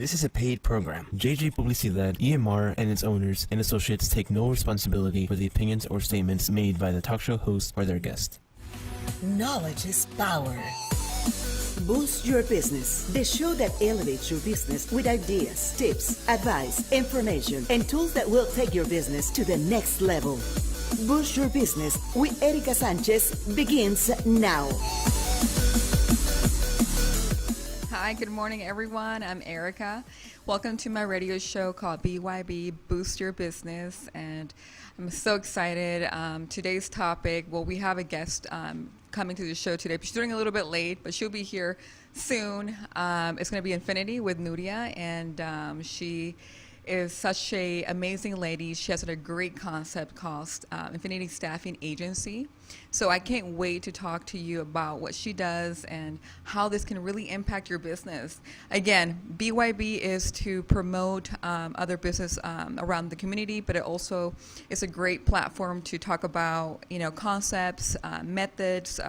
This is a paid program. JJ Publicidad, EMR, and its owners and associates take no responsibility for the opinions or statements made by the talk show host or their guest. Knowledge is power. Boost Your Business, the show that elevates your business with ideas, tips, advice, information, and tools that will take your business to the next level. Boost Your Business with Erika Sánchez begins now. Hi, good morning, everyone. I'm Erica. Welcome to my radio show called BYB, Boost Your Business. And I'm so excited. Today's topic, well, we have a guest coming to the show today. She's doing a little bit late, but she'll be here soon. It's going to be Infinity with Nuria, and she is such an amazing lady. She has a great concept called Infinity Staffing Agency. So I can't wait to talk to you about what she does and how this can really impact your business. Again, BYB is to promote other business around the community, but it also is a great platform to talk about, concepts, methods,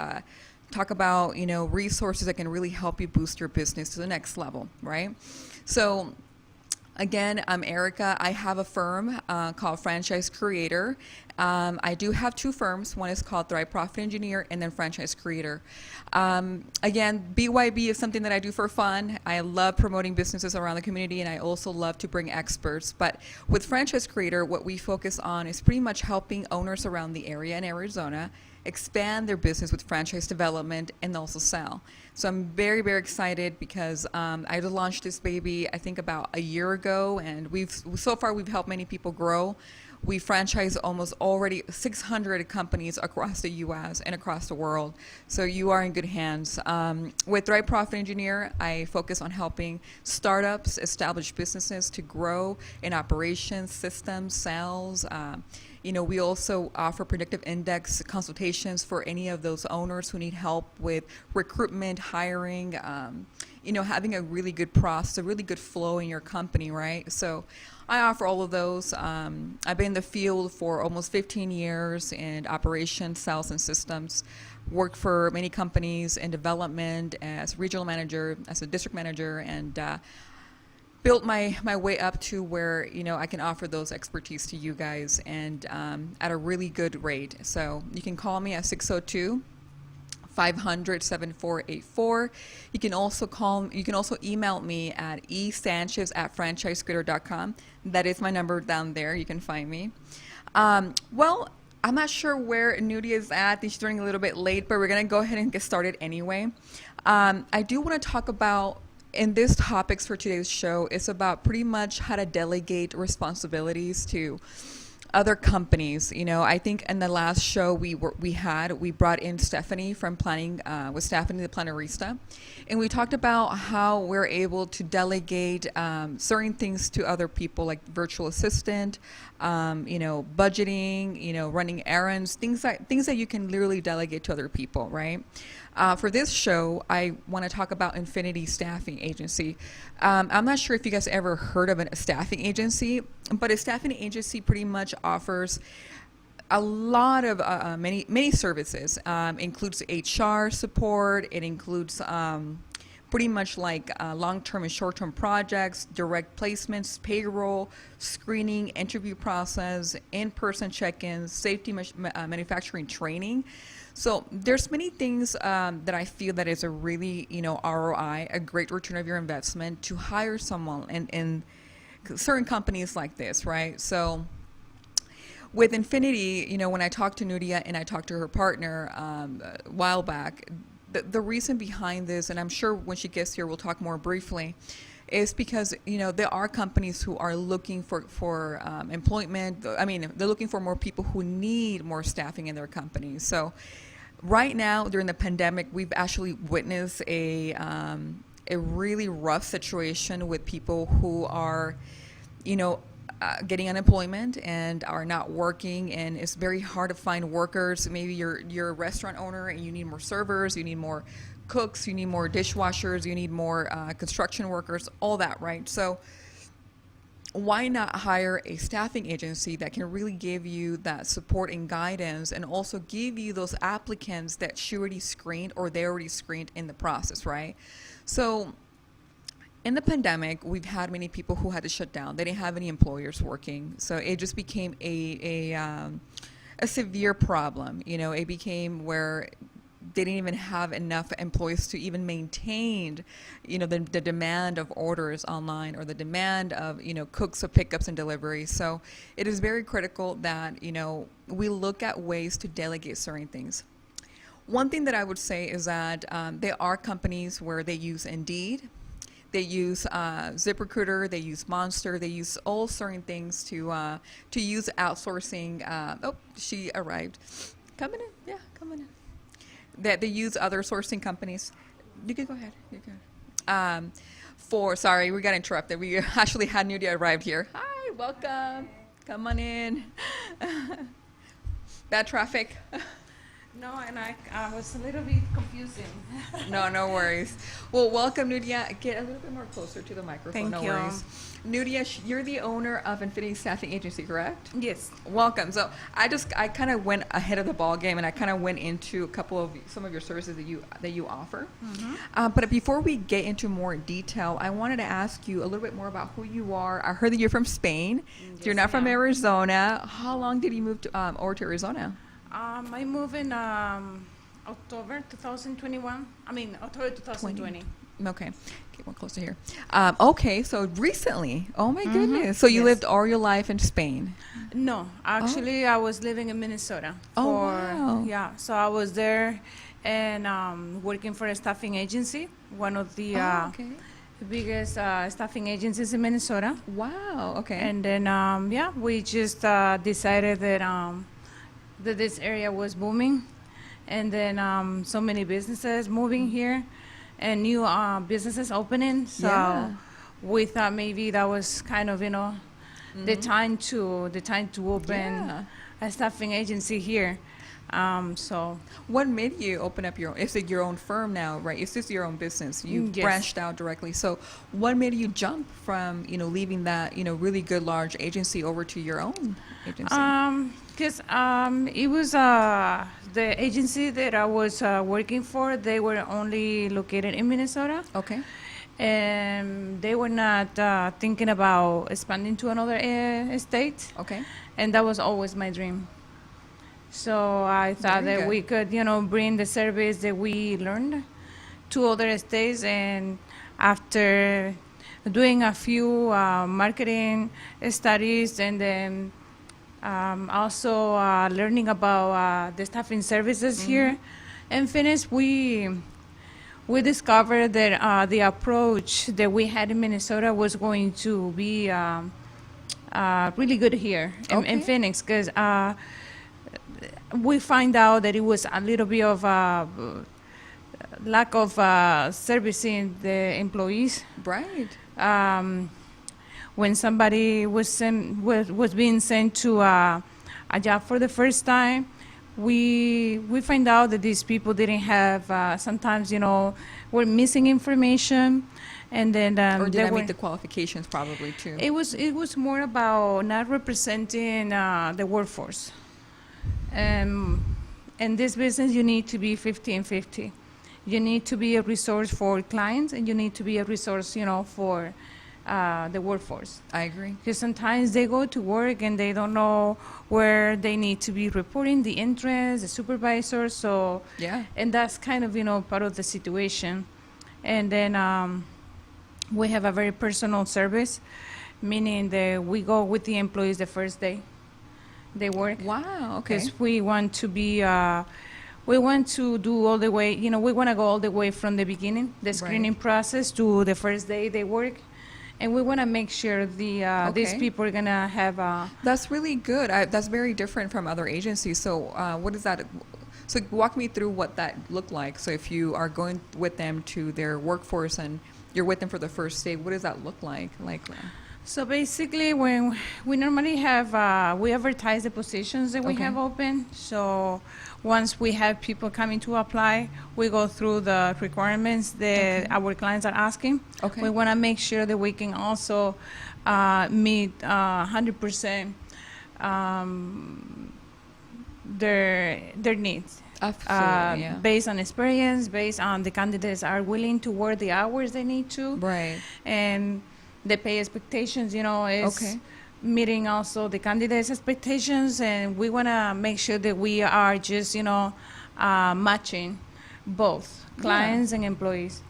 talk about, resources that can really help you boost your business to the next level, right? So again, I'm Erica. I have a firm called Franchise Creator. I do have two firms. One is called Thrive Profit Engineer and then Franchise Creator. Again, BYB is something that I do for fun. I love promoting businesses around the community, and I also love to bring experts. But with Franchise Creator, what we focus on is pretty much helping owners around the area in Arizona expand their business with franchise development and also sell. So I'm very, very excited because I launched this baby, I think about a year ago, and so far we've helped many people grow. We franchise almost already 600 companies across the U.S. and across the world. So you are in good hands. With Thrive Profit Engineer, I focus on helping startups, established businesses to grow in operations, systems, sales. We also offer predictive index consultations for any of those owners who need help with recruitment, hiring, having a really good process, a really good flow in your company, right? So I offer all of those. I've been in the field for almost 15 years in operations, sales, and systems. Worked for many companies in development as regional manager, as a district manager, and built my way up to where I can offer those expertise to you guys, and at a really good rate. So you can call me at 602-500-7484. You can also email me at esanchez@franchisecreator.com. That is my number down there. You can find me. Well, I'm not sure where Nuria is at. She's running a little bit late, but we're going to go ahead and get started anyway. I do want to talk about, in these topics for today's show, it's about pretty much how to delegate responsibilities to other companies. I think in the last show we brought in Stephanie from planning, with Stephanie the Plannerista, and we talked about how we're able to delegate certain things to other people, like virtual assistant, budgeting, running errands, things that you can literally delegate to other people, right? For this show, I want to talk about Infinity Staffing Agency. I'm not sure if you guys ever heard of a staffing agency, but a staffing agency pretty much offers a lot of many services. Includes HR support. It includes pretty much like long-term and short-term projects, direct placements, payroll, screening, interview process, in-person check-ins, safety manufacturing training. So there's many things that I feel that is a really, ROI, a great return of your investment to hire someone in certain companies like this, right? So with Infinity, when I talked to Nuria and I talked to her partner a while back, the reason behind this, and I'm sure when she gets here we'll talk more briefly, is because there are companies who are looking for employment. I mean, they're looking for more people who need more staffing in their companies. So right now during the pandemic, we've actually witnessed a really rough situation with people who are getting unemployment and are not working, and it's very hard to find workers. Maybe you're a restaurant owner and you need more servers, you need more cooks, you need more dishwashers, you need more construction workers, all that, right? So why not hire a staffing agency that can really give you that support and guidance, and also give you those applicants that she already screened or they already screened in the process, right? So in the pandemic, we've had many people who had to shut down. They didn't have any employers working, so it just became a severe problem. You know, it became where they didn't even have enough employees to even maintain, you know, the demand of orders online or the demand of, you know, cooks of pickups and deliveries. So it is very critical that, you know, we look at ways to delegate certain things. One thing that I would say is that there are companies where they use Indeed, they use ZipRecruiter, they use Monster, they use all certain things to use outsourcing. Oh, she arrived. Coming in, yeah, coming in. That they use other sourcing companies. You can go ahead. You're good. Sorry, we got interrupted. We actually had Nuria arrived here. Hi, welcome. Come on in. Bad traffic. No, and I was a little bit confusing. No worries. Well, welcome, Nuria. Get a little bit more closer to the microphone. Thank no you. worries. Nuria, you're the owner of Infinity Staffing Agency, correct? Yes. Welcome. So I kind of went ahead of the ball game, and I kind of went into some of your services that you offer. Mm-hmm. But before we get into more detail, I wanted to ask you a little bit more about who you are. I heard that you're from Spain. Yes, You're not from ma'am. Arizona. How long did you move over to Arizona? I moved in October 2021. October 2020. Okay. Get one closer here. Okay, so recently. Oh my Mhm. goodness. So you Yes. lived all your life in Spain. No, actually, I was living in Minnesota. Oh, wow. Yeah, so I was there and working for a staffing agency, one of the Okay. biggest staffing agencies in Minnesota. Wow. Okay. And then, we just decided that this area was booming. And then so many businesses moving here and new businesses opening. So Yeah. we thought maybe that was kind of, the time to open Yeah. a staffing agency here. So What made you open up it's like your own firm now, right? It's just your own business. You Yes. branched out directly. So what made you jump from, leaving that, really good large agency over to your own agency? because it was the agency that I was working for, they were only located in Minnesota. Okay. And they were not thinking about expanding to another state. Okay. And that was always my dream. So I thought Very that good. we could, bring the service that we learned to other states. And after doing a few marketing studies and then also learning about the staffing services here in Phoenix, we discovered that the approach that we had in Minnesota was going to be really good here in Okay. Phoenix, because we find out that it was a little bit of lack of servicing the employees. Right. When somebody was being sent to a job for the first time, we find out that these people didn't have sometimes were missing information, and then Or did they I were, meet the qualifications probably too? it was more about not representing the workforce. In this business, you need to be 50-50. You need to be a resource for clients, and you need to be a resource, for the workforce. I agree. Because sometimes they go to work and they don't know where they need to be reporting, the interns, the supervisor. So, Yeah. and that's kind of, part of the situation. And then we have a very personal service, meaning that we go with the employees the first day they work. Wow. Okay. Because we want to be, we want to do all the way, we want to go all the way from the beginning, the screening process to the first day they work. And we want to make sure these Okay. people are going to have That's really good. That's very different from other agencies. So what is that? So walk me through what that looked like. So if you are going with them to their workforce and you're with them for the first day, what does that look like? So basically, when we normally have, we advertise the positions that we Okay. have open. So once we have people coming to apply, we go through the requirements that our clients are asking. Okay. We want to make sure that we can also meet 100% their needs. Absolutely, yeah. based on experience, based on the candidates are willing to work the hours they need to. Right. And the pay expectations, is Okay. meeting also the candidates' expectations, and we want to make sure that we are just, matching both clients and employees.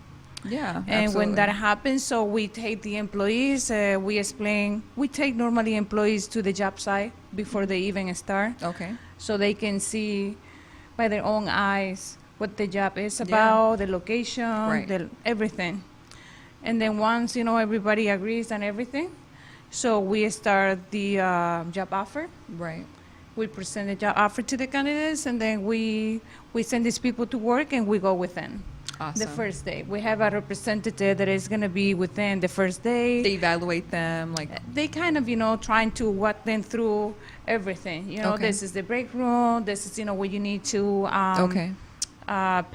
Yeah. And when that absolutely. happens, so we take the employees, we take normally employees to the job site before they even start, Okay. so they can see by their own eyes what the job is about, the location, Right. everything. And then once, everybody agrees on everything, so we start the job offer. Right. We present the job offer to the candidates, and then we send these people to work, and we go within Awesome. the first day. We have a representative that is going to be within the first day. They evaluate them, like, They kind of, trying to walk them through everything. Okay. This is the break room. This is, where you need to okay.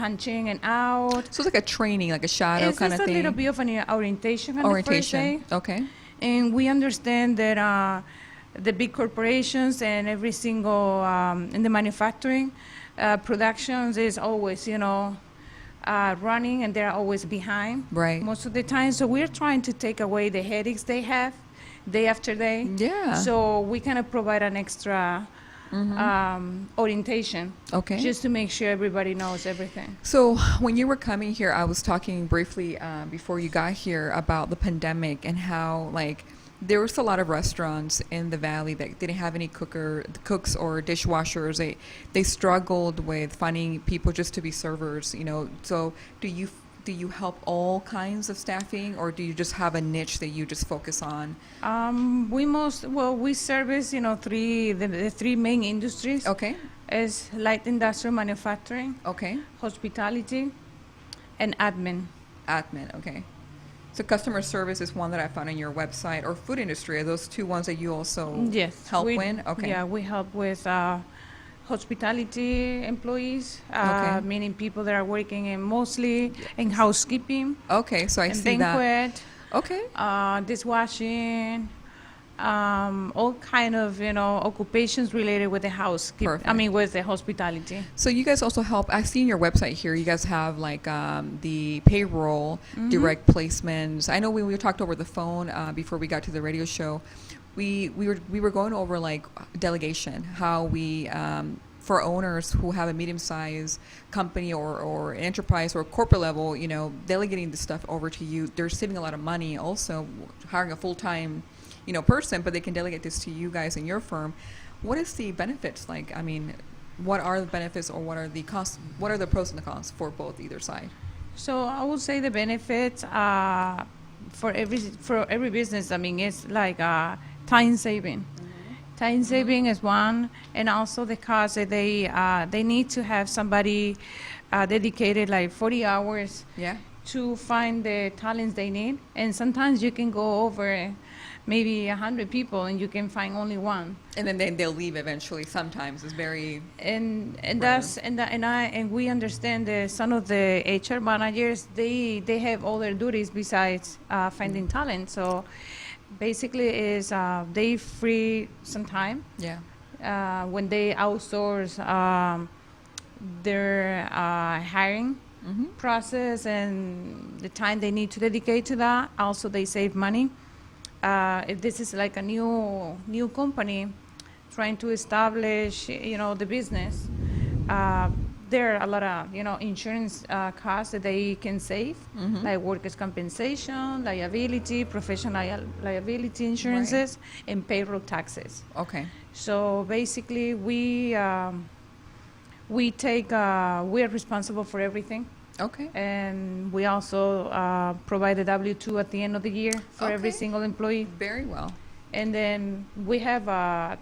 punch in and out. So it's like a training, like a shadow It's kind just of a thing. little bit of an orientation on the first day. Orientation. Okay. And we understand that the big corporations and every single in the manufacturing productions is always, running, and they're always behind Right. most of the time. So we're trying to take away the headaches they have day after day. Yeah. So we kind of provide an extra orientation, Okay. just to make sure everybody knows everything. So when you were coming here, I was talking briefly before you got here about the pandemic and how, like, there was a lot of restaurants in the valley that didn't have any cooks or dishwashers. They struggled with finding people just to be servers. So do you help all kinds of staffing, or do you just have a niche that you just focus on? We service, the three main industries. Okay. Is light industrial manufacturing, Okay. hospitality, and admin. Admin. Okay. So customer service is one that I found on your website, or food industry. Are those two ones that you also Yes. help with? Okay. Yeah, we help with hospitality employees, Okay. meaning people that are working in in housekeeping, Okay. So I and see that. banquet, Okay. dishwashing, all kind of occupations related with the housekeeping. Perfect. With the hospitality. So you guys also help. I see in your website here, you guys have like the payroll, direct placements. I know when we talked over the phone before we got to the radio show, we were going over like delegation, how we for owners who have a medium-sized company or enterprise or corporate level, delegating this stuff over to you, they're saving a lot of money. Also hiring a full-time person, but they can delegate this to you guys in your firm. What is the benefits like? I mean, what are the benefits, or what are the costs? What are the pros and the cons for both, either side? So I would say the benefits for every business. It's like time saving. Time saving is one, and also the cost that they need to have somebody dedicated like 40 hours Yeah. to find the talents they need. And sometimes you can go over maybe 100 people and you can find only one. And then they'll leave eventually. Sometimes it's very And we understand that some of the HR managers they have other duties besides finding talent. So basically is they free some time when they outsource their hiring process and the time they need to dedicate to that. Also, they save money. If this is like a new company trying to establish, the business, there are a lot of, insurance costs that they can save, like workers' compensation, liability, professional liability insurances, and payroll taxes. okay. So basically, we are responsible for everything. Okay. And we also provide the W-2 at the end of the year for every Okay. single employee. Very well. And then we have a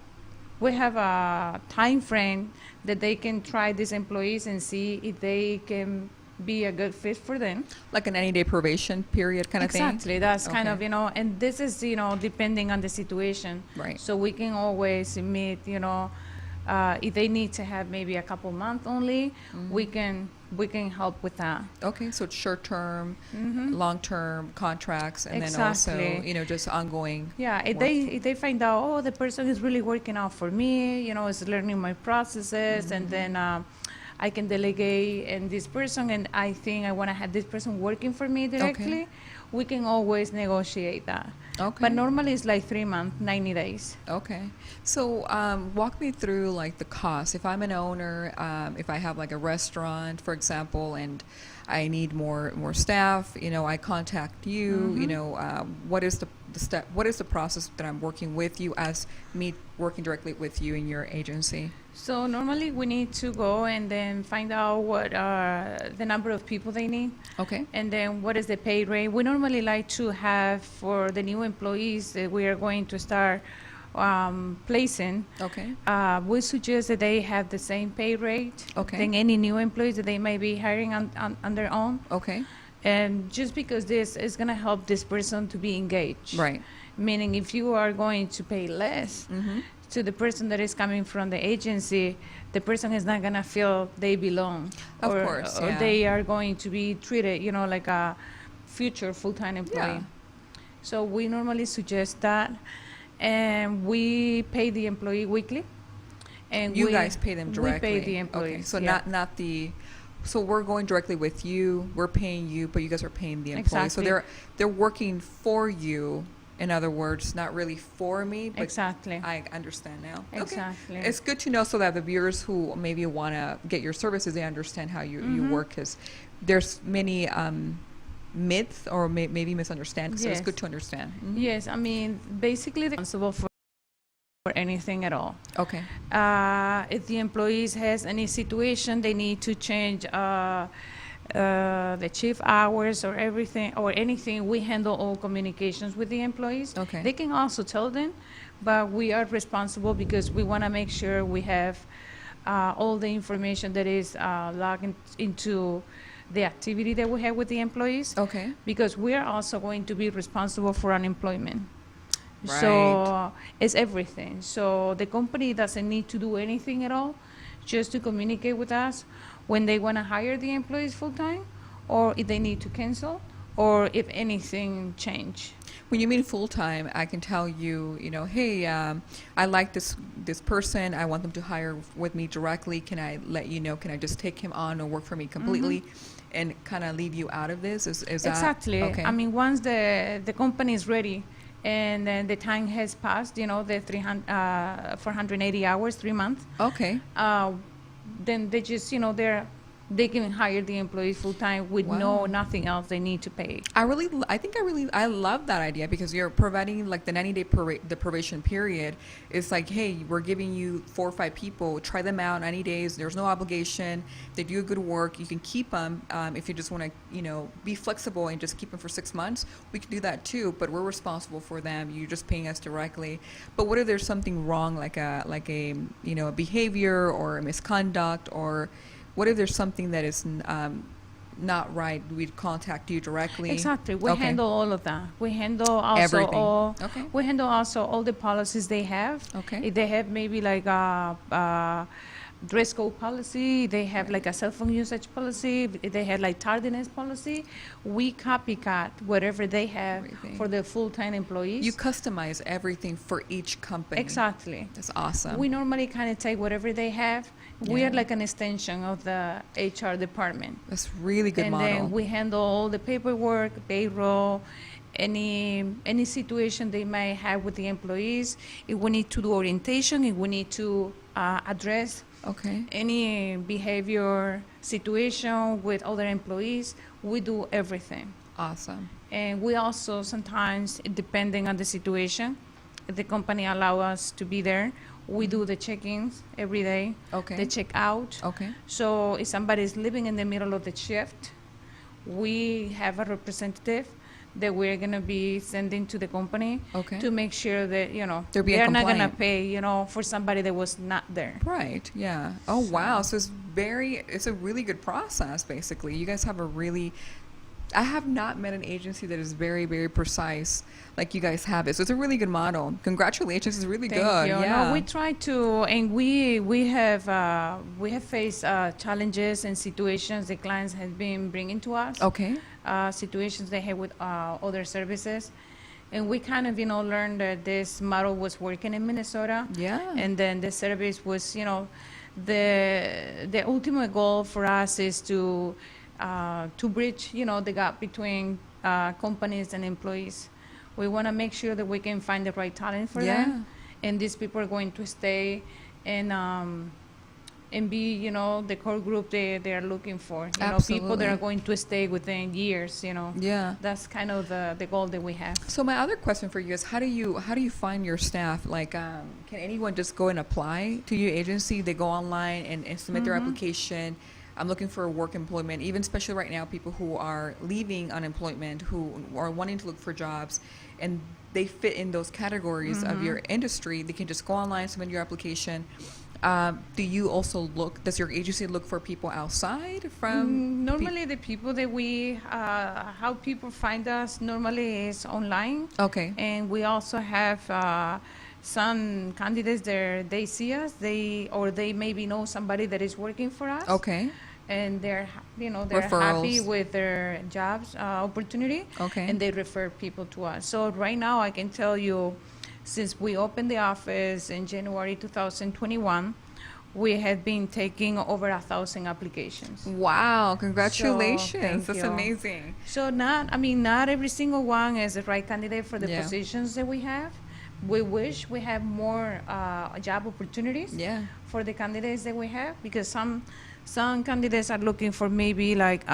time frame that they can try these employees and see if they can be a good fit for them. Like a 90-day probation period kind of thing? Exactly. That's kind of, Okay. and this is, depending on the situation. Right. So we can always meet, if they need to have maybe a couple months only, we can help with that. Okay, so it's short-term, long-term contracts, and then Exactly. also, just ongoing. Yeah, if work. they find out, the person is really working out for me, is learning my processes, and then I can delegate and this person, and I think I want to have this person working for me directly, we can always negotiate that. Okay. But normally it's like 3 months, 90 days. Okay. So walk me through like the cost. If I'm an owner, if I have like a restaurant, for example, and I need more staff, you know, I contact you, you know, what is the step, what is the process that I'm working with you as me working directly with you in your agency? So normally we need to go and then find out what the number of people they need. Okay. And then what is the pay rate. We normally like to have for the new employees that we are going to start placing. Okay. We suggest that they have the same pay rate than any new employees that they may be hiring on their own. Okay. And just because this is going to help this person to be engaged. Right. Meaning if you are going to pay less to the person that is coming from the agency, the person is not going to feel they belong. Of or, course, Or yeah. they are going to be treated, you know, like a future full-time employee. Yeah. So we normally suggest that. And we pay the employee weekly. And You guys pay them directly. We pay the employees. Okay. So yeah. not the. So we're going directly with you. We're paying you, but you guys are paying the employees. Exactly. So they're working for you. In other words, not really for me, but Exactly. I understand now. Exactly. Okay. It's good to know so that the viewers who maybe want to get your services, they understand how you work, because there's many myths or maybe misunderstandings. So it's Yes. good to understand. Yes, I mean, basically they're responsible for anything at all. Okay. If the employees has any situation, they need to change the shift hours or everything or anything, we handle all communications with the employees. Okay. They can also tell them, but we are responsible because we want to make sure we have all the information that is logged into the activity that we have with the employees. Okay. Because we are also going to be responsible for unemployment. Right. So it's everything. So the company doesn't need to do anything at all, just to communicate with us when they want to hire the employees full-time, or if they need to cancel, or if anything change. When you mean full-time, I can tell you, you know, hey, I like this person. I want them to hire with me directly. Can I let you know? Can I just take him on or work for me completely and kind of leave you out of this? Is that Exactly. okay? I mean, once the company is ready and then the time has passed, you know, the 480 hours, 3 months, Okay. then they just, you know, they can hire the employees full time with nothing else they need to pay. I love that idea, because you're providing like the 90-day the probation period. It's like, hey, we're giving you 4 or 5 people, try them out 90 days. There's no obligation. They do good work. You can keep them if you just want to, you know, be flexible and just keep them for 6 months. We can do that too, but we're responsible for them. You're just paying us directly. But what if there's something wrong, like a you know, a behavior or a misconduct, or what if there's something that is not right? We'd contact you directly. Exactly. We handle all of that. We handle also Everything. We handle also all the policies they have. Okay. If they have maybe like a dress code policy, they have like a cell phone usage policy, if they have like tardiness policy, we copycat whatever they have for the full-time employees. You customize everything for each company. Exactly. That's awesome. We normally kind of take whatever they have. We Yeah. are like an extension of the HR department. That's really good And model. then we handle all the paperwork, payroll, any situation they might have with the employees. If we need to do orientation, if we need to address any behavior situation with other employees, we do everything. Awesome. And we also sometimes, depending on the situation, if the company allow us to be there, we do the check-ins every day, the check-out. So if somebody is living in the middle of the shift, we have a representative that we're going to be sending to the company to make sure that, you know, they're not going to pay, you know, for somebody that was not there. Right. Yeah. Oh, wow. So it's a really good process, basically. You guys have I have not met an agency that is very, very precise like you guys have it. So it's a really good model. Congratulations. It's really good. Thank you. Yeah. No, we try to, and we have faced challenges and situations the clients have been bringing to us. Situations they had with other services. And we kind of, you know, learned that this model was working in Minnesota. Yeah. And then the service was, you know, the ultimate goal for us is to bridge, the gap between companies and employees. We want to make sure that we can find the right talent for them, and these people are going to stay and be, the core group they are looking for. People that are going to stay within years. Yeah. That's kind of the goal that we have. So my other question for you is, how do you find your staff? Like, can anyone just go and apply to your agency? They go online and submit their application. I'm looking for work employment, even especially right now, people who are leaving unemployment, who are wanting to look for jobs, and they fit in those categories of your industry. They can just go online, submit your application. Do you also does your agency look for people outside from? Normally the people that how people find us normally is online. Okay. And we also have some candidates there, they see us, they maybe know somebody that is working for us. Okay. And they're Referrals. happy with their jobs opportunity. Okay. And they refer people to us. So right now I can tell you, since we opened the office in January 2021, we have been taking over 1,000 applications. Wow! Congratulations! So, That's you. amazing. So not every single one is the right candidate for the positions that we have. We wish we have more job opportunities for the candidates that we have, because some candidates are looking for maybe like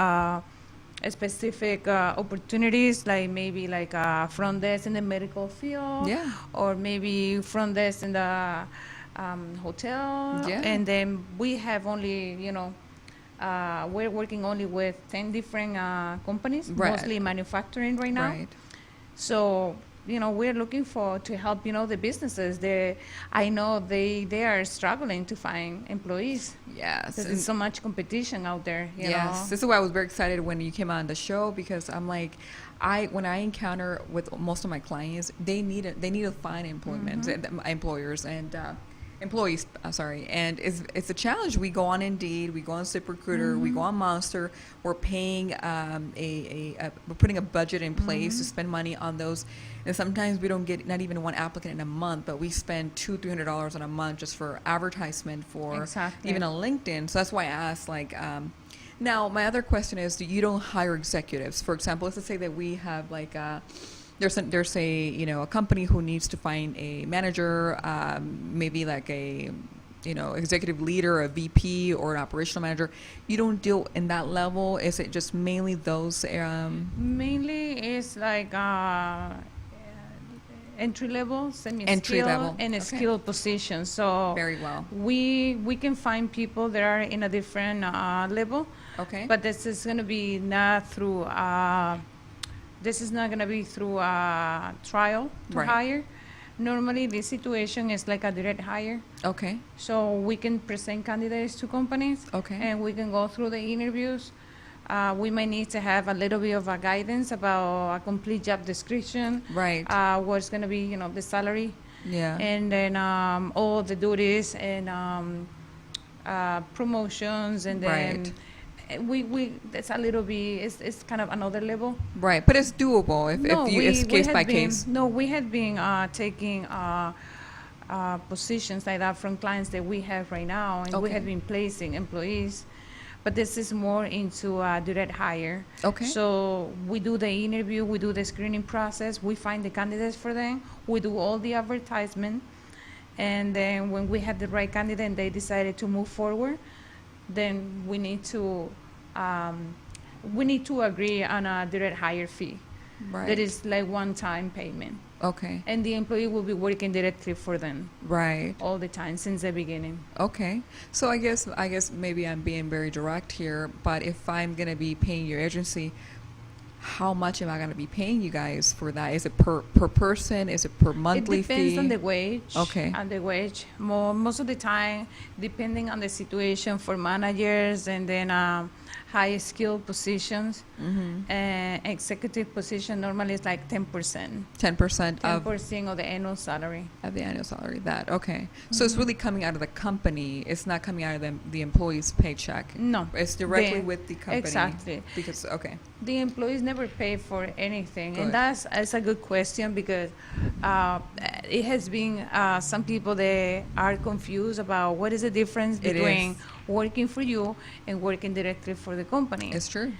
specific opportunities, like maybe like front desk in the medical field, or maybe front desk in the hotel. And then we have only, we're working only with 10 different companies, mostly manufacturing right now. Right. So we're looking to help the businesses. I know they are struggling to find employees. Yes. There's so much competition out there. You know? This is why I was very excited when you came on the show, because I'm like, when I encounter with most of my clients, they need to find employment, employers and employees. Sorry, and it's a challenge. We go on Indeed, we go on ZipRecruiter, we go on Monster. We're paying we're putting a budget in place to spend money on those. And sometimes we don't get not even one applicant in a month, but we spend $200-300 on a month just for advertisement for even a LinkedIn. So that's why I asked, like, now my other question is, you don't hire executives. For example, let's just say that we have like there's a company who needs to find a manager, maybe like a executive leader, a VP, or an operational manager. You don't deal in that level. Is it just mainly those? Mainly it's like entry level, semi-skilled, and skilled positions. So very well. We can find people that are in a different level. Okay. But this is going to be not through. This is not going to be through trial to hire. Normally, this situation is like a direct hire. Okay. So we can present candidates to companies. Okay. And we can go through the interviews. We might need to have a little bit of a guidance about a complete job description. Right. What's going to be, the salary. Yeah. And then all the duties and promotions, and then we it's a little bit, it's kind of another level. Right. But it's doable it's case by case. No, we had been taking positions like that from clients that we have right now, and we have been placing employees. But this is more into direct hire. Okay. So we do the interview, we do the screening process, we find the candidates for them, we do all the advertisement, and then when we have the right candidate and they decided to move forward, then we need to agree on a direct hire fee. Right. That is like one-time payment. Okay. And the employee will be working directly for them. Right. All the time since the beginning. Okay. So I guess maybe I'm being very direct here, but if I'm going to be paying your agency, how much am I going to be paying you guys for that? Is it per person? Is it per monthly fee? It depends on the wage. Okay. On the wage. Most of the time, depending on the situation, for managers and then high skilled positions, and executive position, normally it's like 10%. 10% of the annual salary. Of the annual salary. Okay. So it's really coming out of the company. It's not coming out of the employee's paycheck. No. It's directly with the company. Exactly. Because, the employees never pay for anything. Good. And that's a good question, because it has been some people that are confused about what is the difference It between is. working for you and working directly for the company. It's true.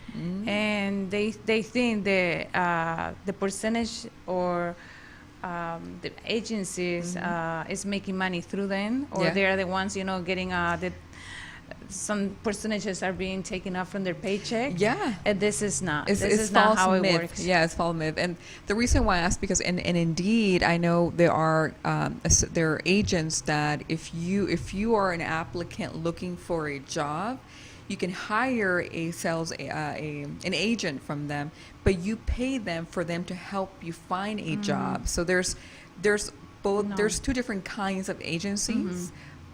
And they think the percentage or the agencies is making money through them, or Yeah. they are the ones, getting some percentages are being taken up from their paycheck. Yeah. And this is not. It's This is not false how it myth. works. Yeah, it's false myth. And the reason why I asked, because and indeed I know there are agents that if you are an applicant looking for a job, you can hire a an agent from them, but you pay them for them to help you find a job. So there's both. No. There's two different kinds of agencies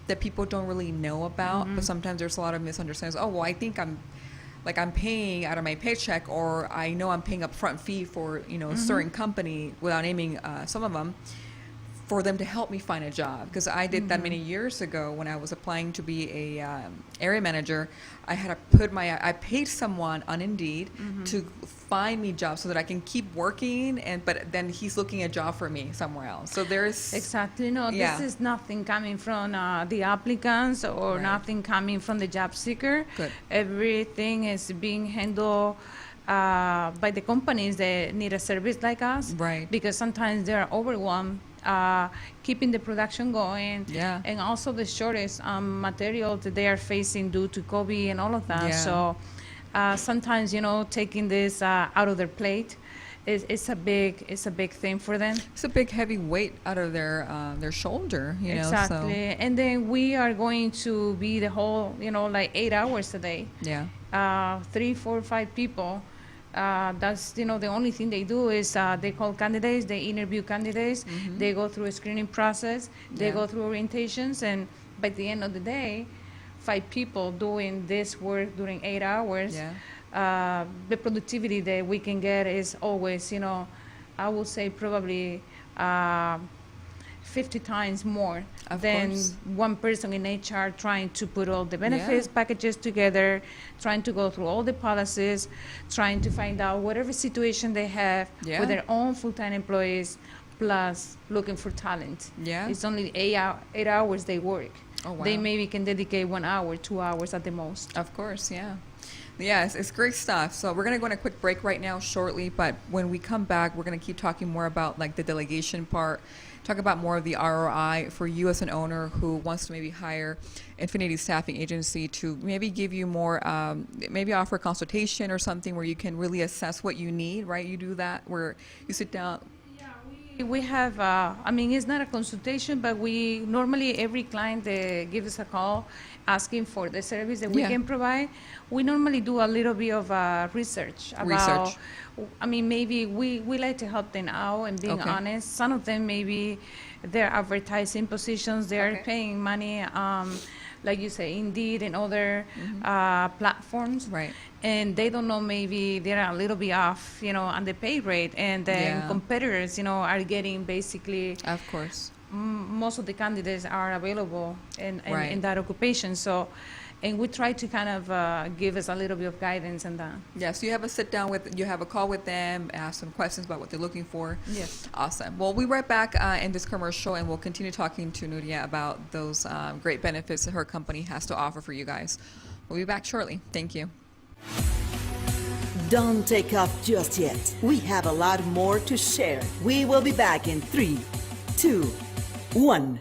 that people don't really know about, but sometimes there's a lot of misunderstandings. Oh, well, I think I'm paying out of my paycheck, or I know I'm paying upfront fee for a certain company, without naming some of them, for them to help me find a job. Because I did that many years ago when I was applying to be a area manager. I had to I paid someone on Indeed to find me jobs so that I can keep working, but then he's looking a job for me somewhere else. So there's Exactly. No, Yeah. this is nothing coming from the applicants or Right. nothing coming from the job seeker. Good. Everything is being handled by the companies that need a service like us. Right. Because sometimes they are overwhelmed keeping the production going. Yeah. And also the shortage material that they are facing due to COVID and all of that. Yeah. So sometimes, taking this out of their plate it's a big thing for them. It's a big heavy weight out of their shoulder, Exactly. And then we are going to be the whole, like 8 hours a day. Yeah. 3, 4, 5 people. That's the only thing they do is they call candidates, they interview candidates, they go through a screening process, they Yeah. go through orientations, and by the end of the day, 5 people doing this work during 8 hours. Yeah. The productivity that we can get is always, I would say probably 50 times more Of than course. one person in HR trying to put all the benefits packages together, trying to go through all the policies, trying to find out whatever situation they have Yeah. with their own full-time employees, plus looking for talent. Yeah. It's only 8 hours they work. Oh, wow. They maybe can dedicate 1 hour, 2 hours at the most. Of course, yeah. Yeah, it's great stuff. So we're going to go on a quick break right now shortly, but when we come back, we're going to keep talking more about like the delegation part, talk about more of the ROI for you as an owner who wants to maybe hire Infinity Staffing Agency to maybe give you more, maybe offer a consultation or something where you can really assess what you need, right? You do that where you sit down. We have, it's not a consultation, but we normally, every client that gives us a call asking for the service that we Yeah. can provide, we normally do a little bit of research about, maybe we like to help them out and being Okay. honest. Some of them maybe they're advertising positions, they're Okay. paying money, like you say, Indeed and other platforms. Right. And they don't know, maybe they're a little bit off, on the pay rate, and then Yeah. competitors, are getting basically Of course. most of the candidates are available in Right. that occupation. So, and we try to kind of give us a little bit of guidance in that. Yeah, so you have a call with them, ask some questions about what they're looking for. Yes. Awesome. Well, we'll be right back in this commercial, and we'll continue talking to Nuria about those great benefits that her company has to offer for you guys. We'll be back shortly. Thank you. Don't take off just yet. We have a lot more to share. We will be back in 3, 2, 1.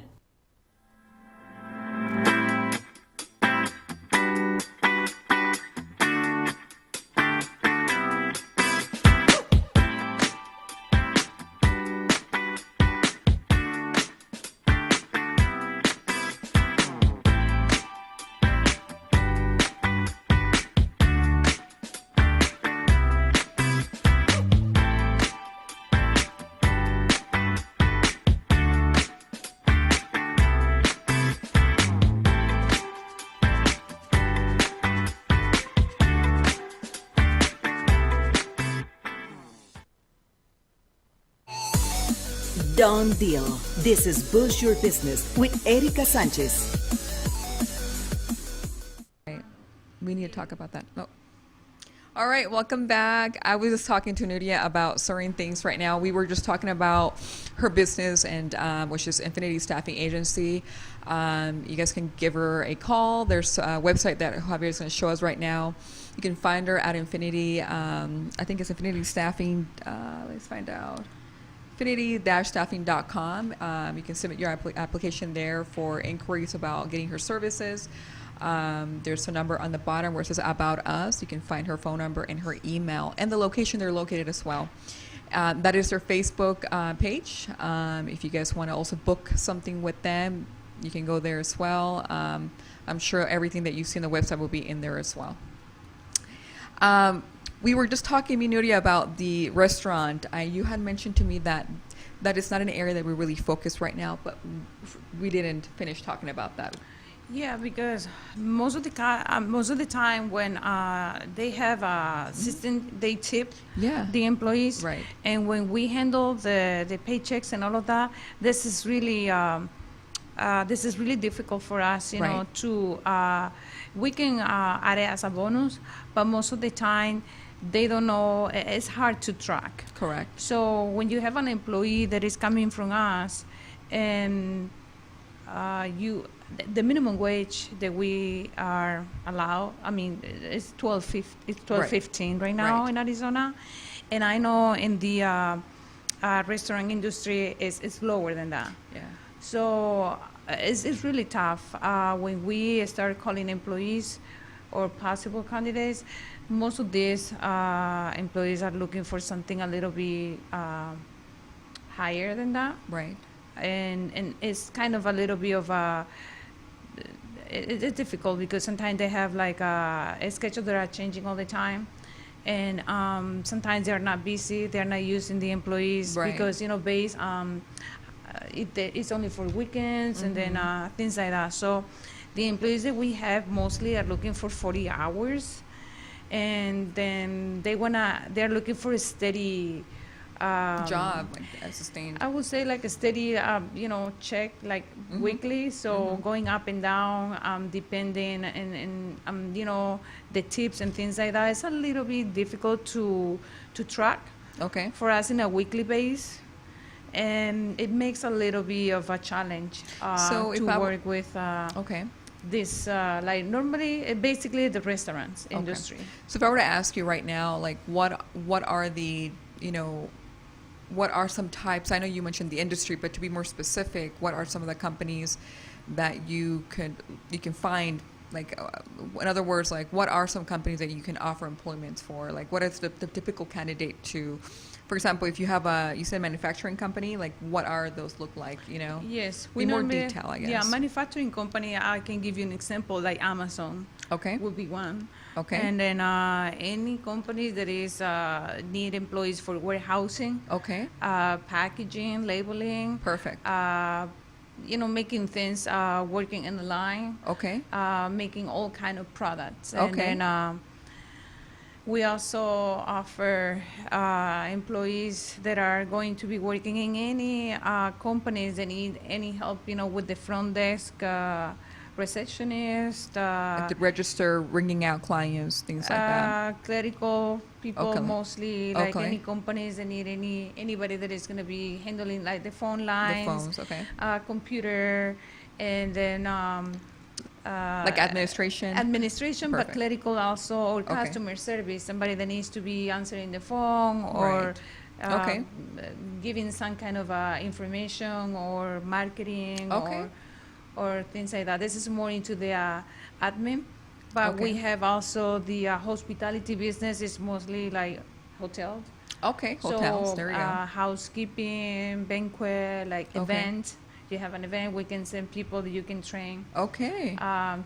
Done deal. This is Boost Your Business with Erika Sánchez. Right. We need to talk about that. Oh. All right, welcome back. I was just talking to Nuria about certain things right now. We were just talking about her business, and which is Infinity Staffing Agency. You guys can give her a call. There's a website that Javier is going to show us right now. You can find her at Infinity. I think it's Infinity Staffing. Let's find out. Infinity-staffing.com. You can submit your application there for inquiries about getting her services. There's a number on the bottom where it says About Us. You can find her phone number and her email and the location they're located as well. That is their Facebook page. If you guys want to also book something with them, you can go there as well. I'm sure everything that you see on the website will be in there as well. We were just talking, Nuria, about the restaurant. You had mentioned to me that is not an area that we're really focused right now, but we didn't finish talking about that. Yeah, because most of the time when they have a system, they tip the employees, Right. And when we handle the paychecks and all of that, this is really difficult for us, you know, Right. to we can add it as a bonus, but most of the time they don't know. It's hard to track. Correct. So when you have an employee that is coming from us, and the minimum wage that we are allowed, I mean, it's $12.15 right now Right. in Arizona, and I know in the restaurant industry it's lower than that. Yeah. So it's really tough when we start calling employees or possible candidates. Most of these employees are looking for something a little bit higher than that, Right. and it's kind of a little bit of a it's difficult because sometimes they have like a schedule that are changing all the time, and sometimes they're not busy, they're not using the employees Right. because base it's only for weekends and then things like that. So the employees that we have mostly are looking for 40 hours, and then they're looking for a steady Job, like a sustained. I would say like a steady, check like weekly. So going up and down, depending and the tips and things like that. It's a little bit difficult to track Okay. for us in a weekly base, and it makes a little bit of a challenge So if to work with Okay. this. Like normally, basically the restaurants industry. So if I were to ask you right now, like what are the, what are some types? I know you mentioned the industry, but to be more specific, what are some of the companies that you can find? Like, in other words, like what are some companies that you can offer employment for? Like, what is the typical candidate to? For example, if you have you said manufacturing company, like what are those look like? Yes, in more detail, I guess. Yeah, manufacturing company. I can give you an example, like Amazon. Okay. Would be one. Okay. And then any company that is need employees for warehousing, Okay. packaging, labeling. Perfect. Making things, working in the line. Okay. Making all kind of products. Okay. And then we also offer employees that are going to be working in any companies that need any help, with the front desk, receptionist, Like to register, ringing out clients, things like that. clerical people, Okay. mostly, like Okay. any companies that need anybody that is going to be handling like the phone The lines, phones. Okay. computer, and then Like administration. administration, but Perfect. clerical also, or Okay. customer service, somebody that needs to be answering the phone or Right. Okay. giving some kind of information or marketing Okay. or things like that. This is more into the admin, but Okay. we have also the hospitality business is mostly like hotels. Okay. Hotels. So, There we go. housekeeping, banquet, like Okay. event. You have an event, we can send people that you can train Okay.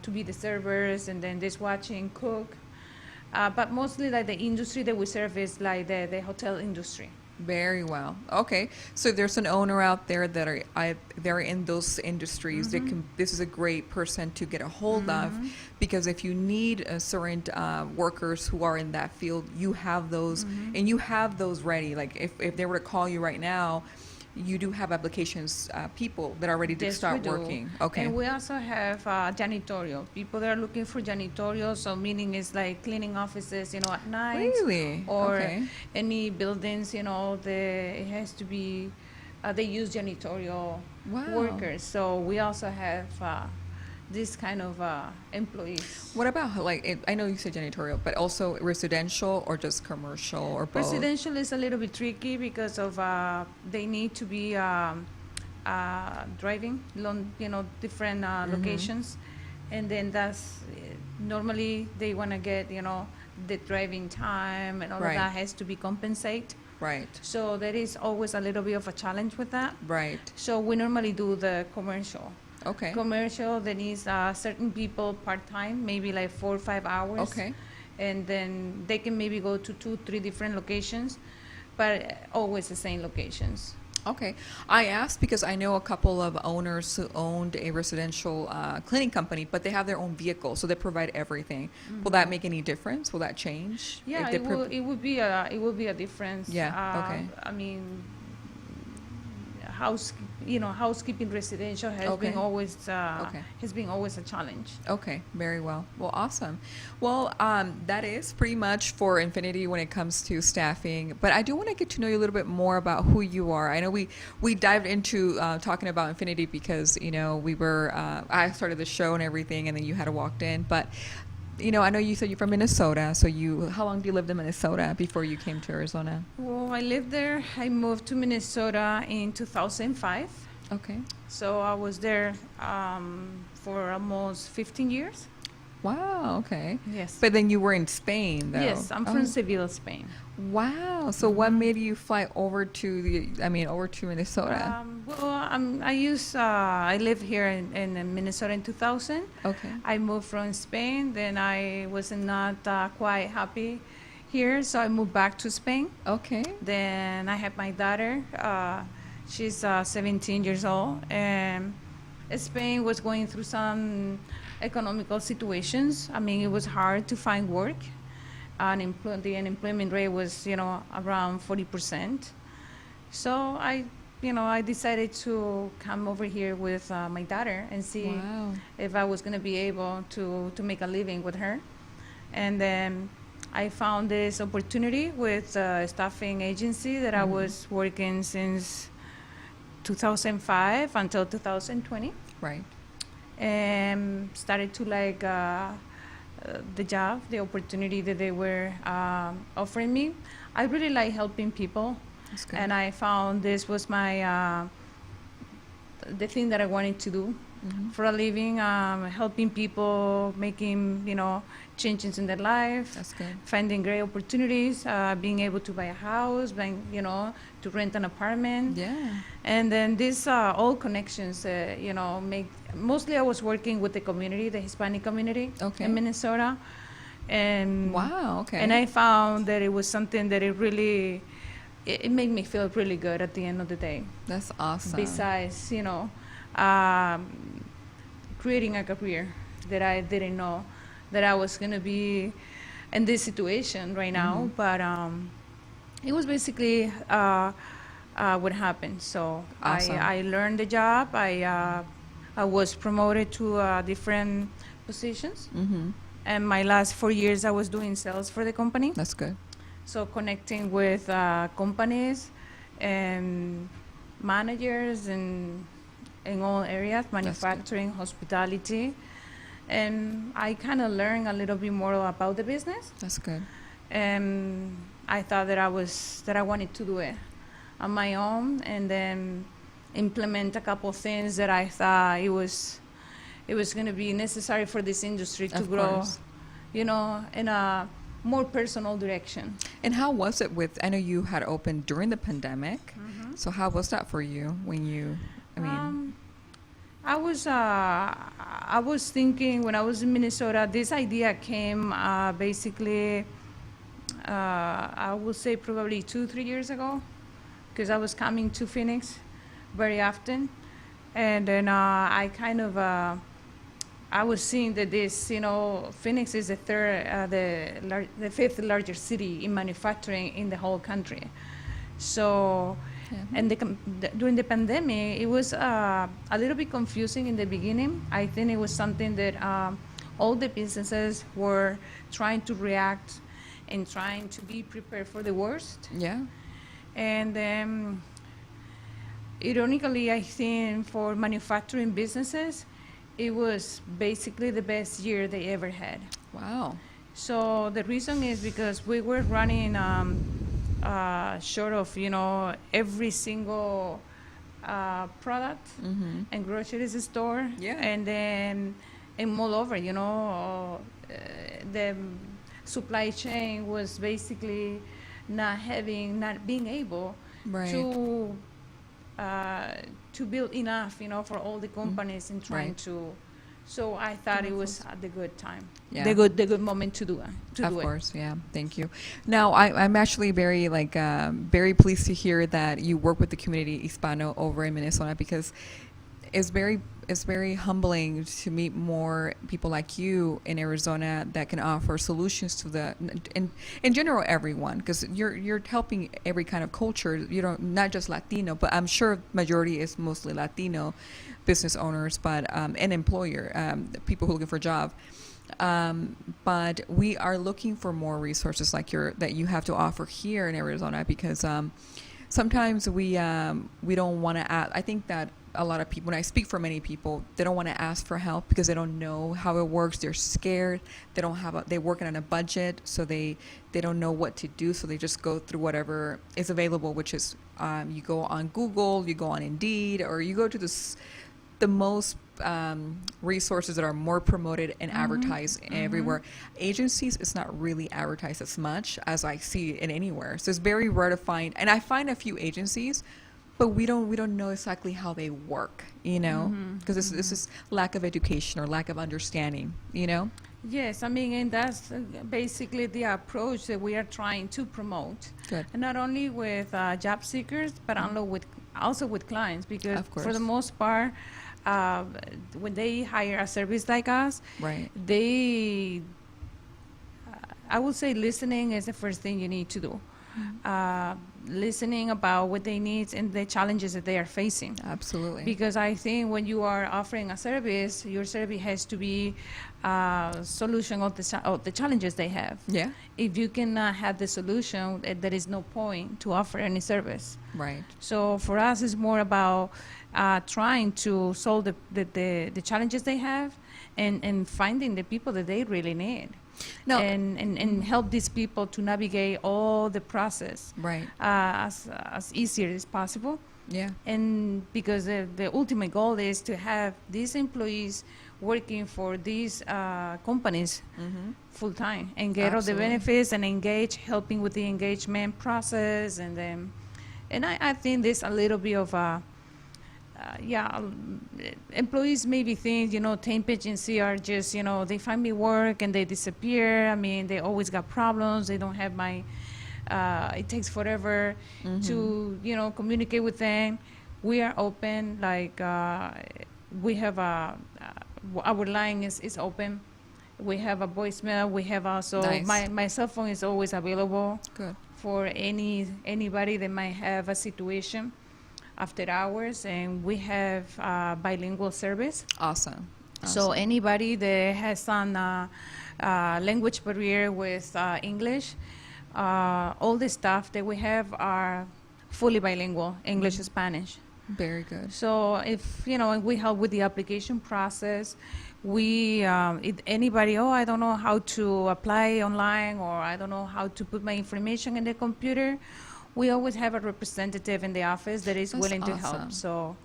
to be the servers and then dishwashing, cook. But mostly like the industry that we serve is like the hotel industry. Very well. Okay. So there's an owner out there that they're in those industries. This is a great person to get a hold of, because if you need certain workers who are in that field, you have those and you have those ready. Like if they were to call you right now, you do have applications, people that are ready to Yes, start we do. working. Okay. And we also have janitorial. People that are looking for janitorial, so meaning is like cleaning offices, at night. Really? Or Okay. any buildings, it has to be, they use janitorial Wow. workers. So we also have this kind of employees. What about I know you said janitorial, but also residential or just commercial or both? Residential is a little bit tricky because of they need to be driving different locations, and then that's normally they want to get the driving time and all Right. of that has to be compensated. Right. So there is always a little bit of a challenge with that. Right. So we normally do the commercial. Okay. Commercial, that needs certain people part-time, maybe like 4 or 5 hours. Okay. And then they can maybe go to 2, 3 different locations, but always the same locations. Okay. I asked because I know a couple of owners who owned a residential cleaning company, but they have their own vehicle, so they provide everything. Will that make any difference? Will that change? Yeah, If they it would be a difference. Yeah, okay. I mean, housekeeping residential has Okay. been always Okay. has been always a challenge. Okay, very well. Well, awesome. Well, that is pretty much for Infinity when it comes to staffing. But I do want to get to know you a little bit more about who you are. I know we dived into talking about Infinity because we were I started the show and everything, and then you had walked in. But I know you said you're from Minnesota. So how long do you live in Minnesota before you came to Arizona? Well, I lived there. I moved to Minnesota in 2005. Okay. So I was there for almost 15 years. Wow. Okay. Yes. But then you were in Spain, though. Yes, I'm from Seville, Spain. Wow. So what made you fly over to Minnesota? I lived here in Minnesota in 2000. Okay. I moved from Spain. Then I was not quite happy here, so I moved back to Spain. Okay. Then I have my daughter. She's 17 years old, and Spain was going through some economical situations. I mean, it was hard to find work. The unemployment rate was, around 40%. So I decided to come over here with my daughter and see Wow. if I was going to be able to make a living with her. And then I found this opportunity with a staffing agency that I was working since 2005 until 2020. Right. And started to like the job, the opportunity that they were offering me. I really like helping people. That's good. And I found this was my the thing that I wanted to do for a living, helping people, making changes in their life, That's good. finding great opportunities, being able to buy a house, to rent an apartment. Yeah. And then these all connections, make. Mostly, I was working with the community, the Hispanic community Okay. in Minnesota, and Wow. Okay. and I found that it was something that it made me feel really good at the end of the day. That's awesome. Besides, creating a career that I didn't know that I was going to be in this situation right now, but it was basically what happened. So Awesome. I learned the job. I was promoted to different positions, and my last 4 years I was doing sales for the company. That's good. So connecting with companies and managers in all areas, manufacturing, hospitality. And I kind of learned a little bit more about the business. That's good. And I thought that I wanted to do it on my own, and then implement a couple of things that I thought it was going to be necessary for this industry to Of grow, course. in a more personal direction. And how was it I know you had opened during the pandemic. So how was that for you when you, I was thinking when I was in Minnesota, this idea came basically, I would say probably 2-3 years ago, because I was coming to Phoenix very often, and then I kind of I was seeing that this, Phoenix is the fifth largest city in manufacturing in the whole country. So And during the pandemic, it was a little bit confusing in the beginning. I think it was something that all the businesses were trying to react and trying to be prepared for the worst. Yeah. And ironically, I think for manufacturing businesses, it was basically the best year they ever had. Wow. So the reason is because we were running short of, every single product and groceries store. Yeah. And then all over, the supply chain was basically not being able Right. to build enough, for all the companies and trying Right. to. So I thought it was the good time, Yeah. the good moment to do it. Of course, yeah. Thank you. Now, I'm actually very very pleased to hear that you work with the community Hispano over in Minnesota, because it's very humbling to meet more people like you in Arizona that can offer solutions to in general everyone, because you're helping every kind of culture. Not just Latino, but I'm sure majority is mostly Latino business owners, but and employer people who are looking for a job. But we are looking for more resources like that you have to offer here in Arizona, because sometimes we don't want to ask. I think that a lot of people, when I speak for many people, they don't want to ask for help because they don't know how it works. They're scared. They're working on a budget, so they don't know what to do. So they just go through whatever is available, which is you go on Google, you go on Indeed, or you go to the most resources that are more promoted and advertised everywhere. Agencies, it's not really advertised as much as I see it anywhere. So it's very rare to find, and I find a few agencies, but we don't know exactly how they work, because this is lack of education or lack of understanding, Yes, and that's basically the approach that we are trying to promote. Good. And not only with job seekers, but also with clients, because Of course. for the most part, when they hire a service like us, Right. I would say listening is the first thing you need to do. Listening about what they need and the challenges that they are facing. Absolutely. Because I think when you are offering a service, your service has to be a solution of the challenges they have. Yeah. If you cannot have the solution, there is no point to offer any service. Right. So for us, it's more about trying to solve the challenges they have and finding the people that they really need. No. And help these people to navigate all the process Right. as easier as possible. Yeah. And because the ultimate goal is to have these employees working for these companies full time and get all the Absolutely. benefits and engage, helping with the engagement process. And I think there's a little bit of employees maybe think, temp agency are just, they find me work and they disappear. They always got problems. They don't have it takes forever to, communicate with them. We are open, we have our line is open. We have a voicemail. We have also, Nice. my cell phone is always available. Good. For anybody that might have a situation after hours, and we have bilingual service. Awesome. So anybody that has some language barrier with English, all the staff that we have are fully bilingual, English and Spanish. Very good. So if, we help with the application process, if anybody, I don't know how to apply online, or I don't know how to put my information in the computer, we always have a representative in the office that is That's willing to awesome. help. So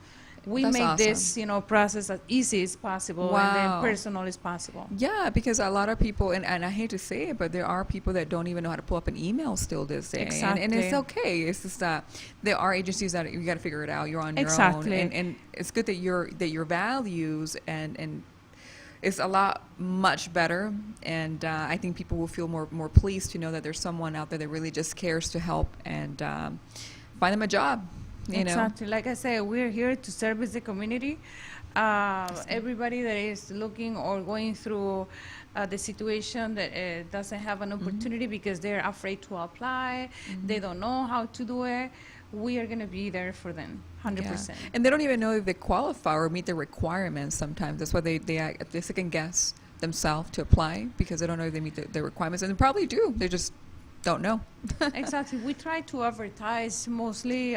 we That's make awesome. this, process as easy as possible and then Wow. personal as possible. Yeah, because a lot of people, and I hate to say it, but there are people that don't even know how to pull up an email still this day. And it's Exactly. okay. It's just that there are agencies that you got to figure it out. You're on your Exactly. own. And it's good that your values and it's a lot much better. And I think people will feel more pleased to know that there's someone out there that really just cares to help and find them a job. Exactly. Like I said, we're here to service the community. Everybody that is looking or going through the situation that doesn't have an opportunity because they're afraid to apply, they don't know how to do it. we are going to be there for them 100%. And they don't even know if they qualify or meet the requirements sometimes. That's why they second guess themselves to apply because they don't know if they meet the requirements. And they probably do. They just don't know. Exactly. We try to advertise mostly.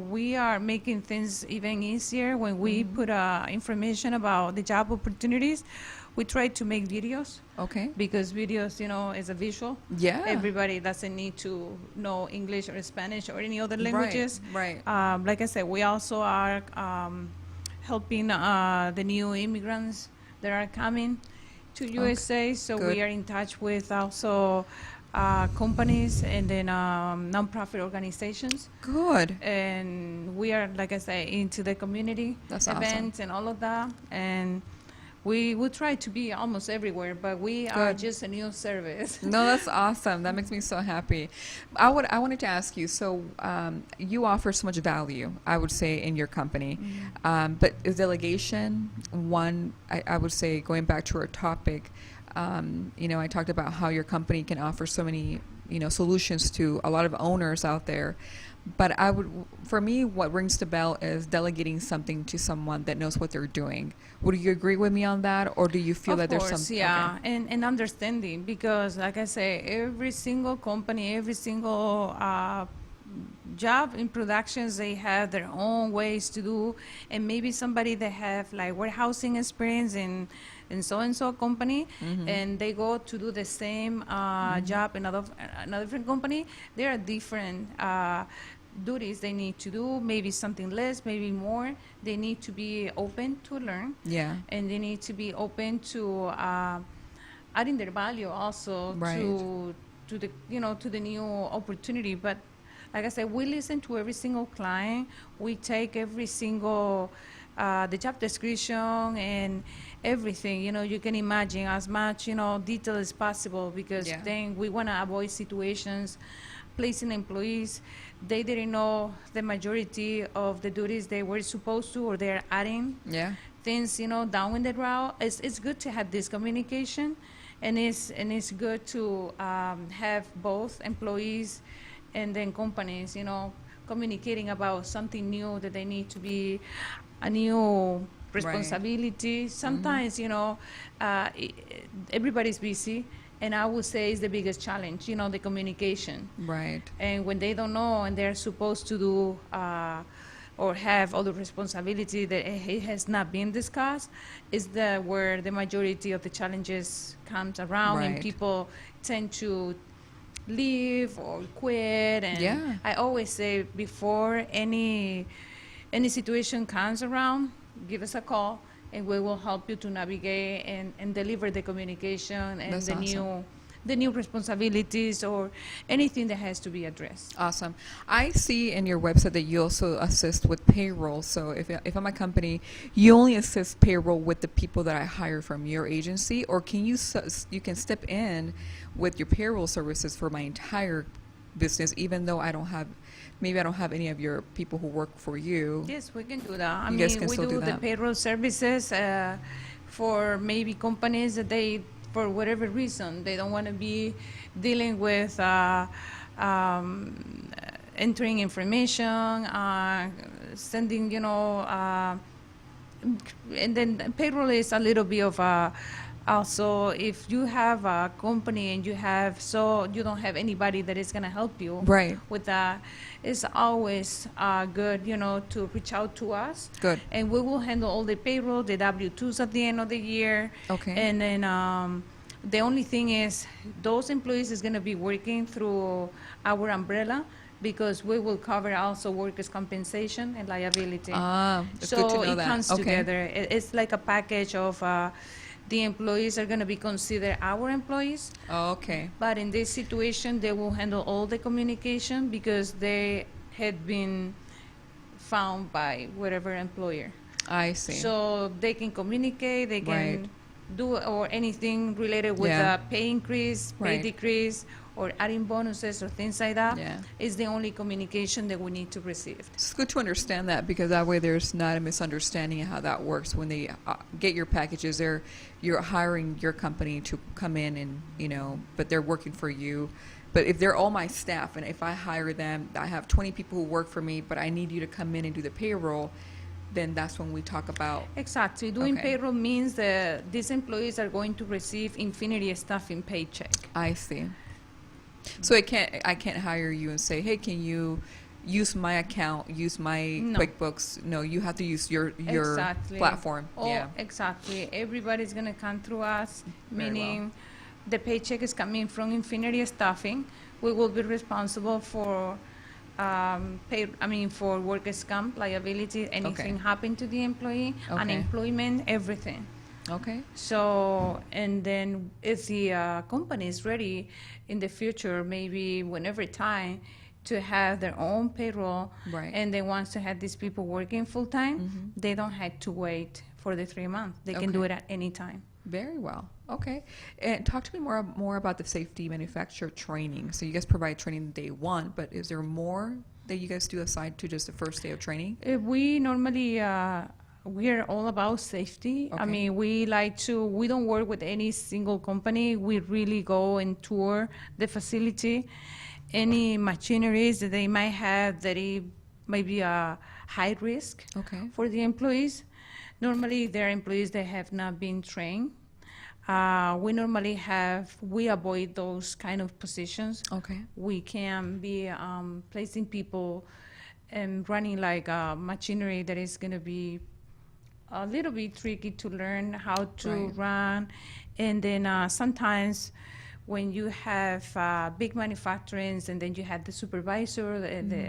We are making things even easier when we put information about the job opportunities. We try to make videos. Okay. Because videos, is a visual. Yeah. Everybody doesn't need to know English or Spanish or any other languages. Right. Like I said, we also are helping the new immigrants that are coming to USA. So Good. we are in touch with also companies and then nonprofit organizations. Good. And we are, like I say, into the community That's events and all of that. And we will try to be almost everywhere, but we are just a new service. No, that's awesome. That makes me so happy. I wanted to ask you, so you offer so much value, I would say, in your company. But is delegation one, I would say, going back to our topic, I talked about how your company can offer so many, solutions to a lot of owners out there. But for me, what rings the bell is delegating something to someone that knows what they're doing. Would you agree with me on that, or do you feel that there's some? Yeah, okay. and understanding, because, like I say, every single company, every single job in productions, they have their own ways to do, and maybe somebody that have like warehousing experience in so-and-so company, and they go to do the same job in another different company. There are different duties they need to do, maybe something less, maybe more. They need to be open to learn. Yeah. And they need to be open to adding their value also to the new opportunity. But like I said, we listen to every single client. We take every single the job description and everything, you can imagine as much, detail as possible, because then we want to avoid situations placing employees, they didn't know the majority of the duties they were supposed to, or they're adding things, down in the route. It's good to have this communication, and it's good to have both employees and then companies, communicating about something new that they need to be a new responsibility. Sometimes, everybody's busy, and I would say it's the biggest challenge, the communication. Right. And when they don't know and they're supposed to do or have all the responsibility that it has not been discussed, is where the majority of the challenges comes around, and people tend to leave or quit. And I always say, before any situation comes around, give us a call, and we will help you to navigate and deliver the communication and the new responsibilities or anything that has to be addressed. Awesome. I see in your website that you also assist with payroll. So if I'm a company, you only assist payroll with the people that I hire from your agency, or can you can step in with your payroll services for my entire business, even though I don't have any of your people who work for you? Yes, we can do that. We do the payroll services for maybe companies that they, for whatever reason, they don't want to be dealing with entering information, sending, and then payroll is a little bit of also, if you have a company and you don't have anybody that is going to help you with that, it's always good, to reach out to us. Good. And we will handle all the payroll, the W-2s at the end of the year. Okay. And then the only thing is, those employees is going to be working through our umbrella, because we will cover also workers' compensation and liability. It's so good to know it that. comes together. It's like a package of the employees are going to be considered our employees. Oh, okay. But in this situation, they will handle all the communication because they had been found by whatever employer. I see. So they can communicate, they can do or anything related with a pay increase, pay decrease, or adding bonuses or things like that. Is the only communication that we need to receive. It's good to understand that, because that way there's not a misunderstanding of how that works. When they get your packages, you're hiring your company to come in and, but they're working for you, But if they're all my staff, and if I hire them, I have 20 people who work for me, but I need you to come in and do the payroll, then that's when we talk about. Exactly. Doing Okay. payroll means that these employees are going to receive Infinity staffing paycheck. I see. So I can't hire you and say, hey, can you use my account, use my No. QuickBooks? No, you have to use your Exactly. platform. Oh, Yeah. exactly. Everybody's going to come through us, Very meaning the paycheck is coming from Infinity Staffing. We will be responsible for for workers' comp liability, anything happen to the employee, Okay. unemployment, everything. Okay. So, and then if the company is ready in the future, maybe whenever time, to have their own payroll, Right. and they want to have these people working full time, they don't have to wait for the 3 months. They can do Okay. it at any time. Very well. Okay. And talk to me more about the safety manufacturer training. So you guys provide training day one, but is there more that you guys do aside to just the first day of training? We normally we are all about safety. I Okay. mean, we don't work with any single company. We really go and tour the facility. Any machineries that they might have that it might be a high risk Okay. for the employees. Normally, there are employees that have not been trained. We avoid those kind of positions. Okay. We can be placing people and running like machinery that is going to be a little bit tricky to learn how to Right. run. And then sometimes when you have big manufacturings and then you have the supervisor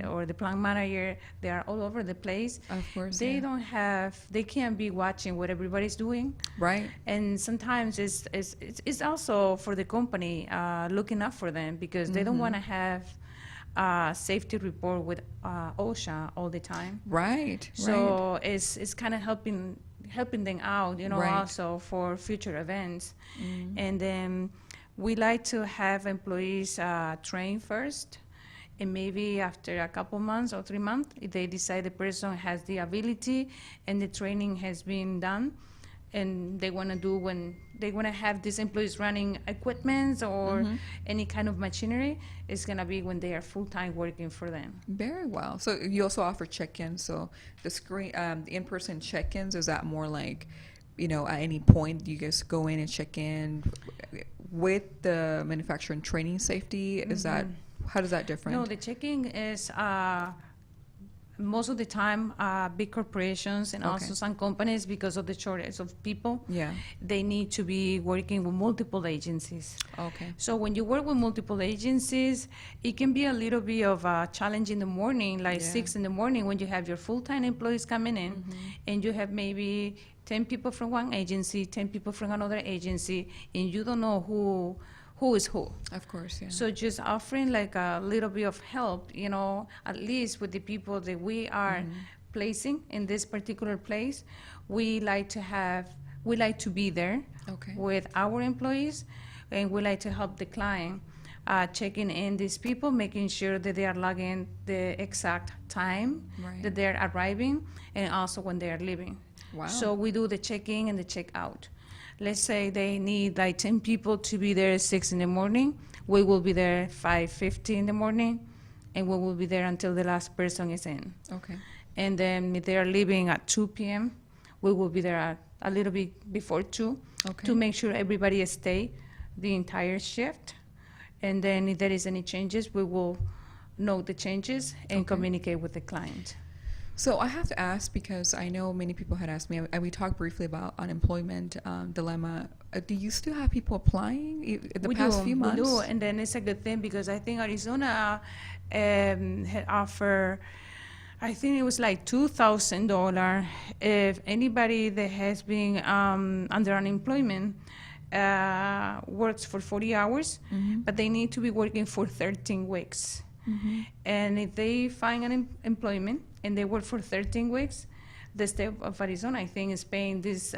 or the plant manager, they are all over the place. Of course. They yeah. they can't be watching what everybody's doing. Right. And sometimes it's also for the company looking up for them because they don't want to have a safety report with OSHA all the time. Right. So it's kind of helping them out, Right. also for future events. And then we like to have employees train first, and maybe after a couple months or 3 months, if they decide the person has the ability and the training has been done, and they want to have these employees running equipment or any kind of machinery, it's going to be when they are full-time working for them. Very well. So you also offer check-ins. So the in-person check-ins, is that more like, at any point you guys go in and check in with the manufacturer and training safety? Is that, how does that differ? No, the checking is most of the time big corporations and Okay. also some companies, because of the shortage of people, Yeah. they need to be working with multiple agencies. Okay. So when you work with multiple agencies, it can be a little bit of a challenge in the morning, like Yeah. 6 in the morning when you have your full-time employees coming in and you have maybe 10 people from one agency, 10 people from another agency, and you don't know who is who. Of course, yeah. So just offering like a little bit of help, at least with the people that we are placing in this particular place, we like to be there Okay. with our employees, and we like to help the client checking in these people, making sure that they are logging the exact time Right. that they're arriving and also when they are leaving. Wow. So we do the check-in and the check-out. Let's say they need like 10 people to be there at 6 in the morning. We will be there 5:50 in the morning, and we will be there until the last person is in. Okay. And then if they are leaving at 2 p.m., we will be there at a little bit before 2 Okay. to make sure everybody stay the entire shift. And then if there is any changes, we will note the changes and Okay. communicate with the client. So I have to ask, because I know many people had asked me, and we talked briefly about unemployment dilemma. Do you still have people applying in the past few months? We do, and then it's a good thing because I think Arizona had offered, I think it was like $2,000 if anybody that has been under unemployment works for 40 hours, but they need to be working for 13 weeks. And if they find an employment and they work for 13 weeks, the state of Arizona, I think, is paying these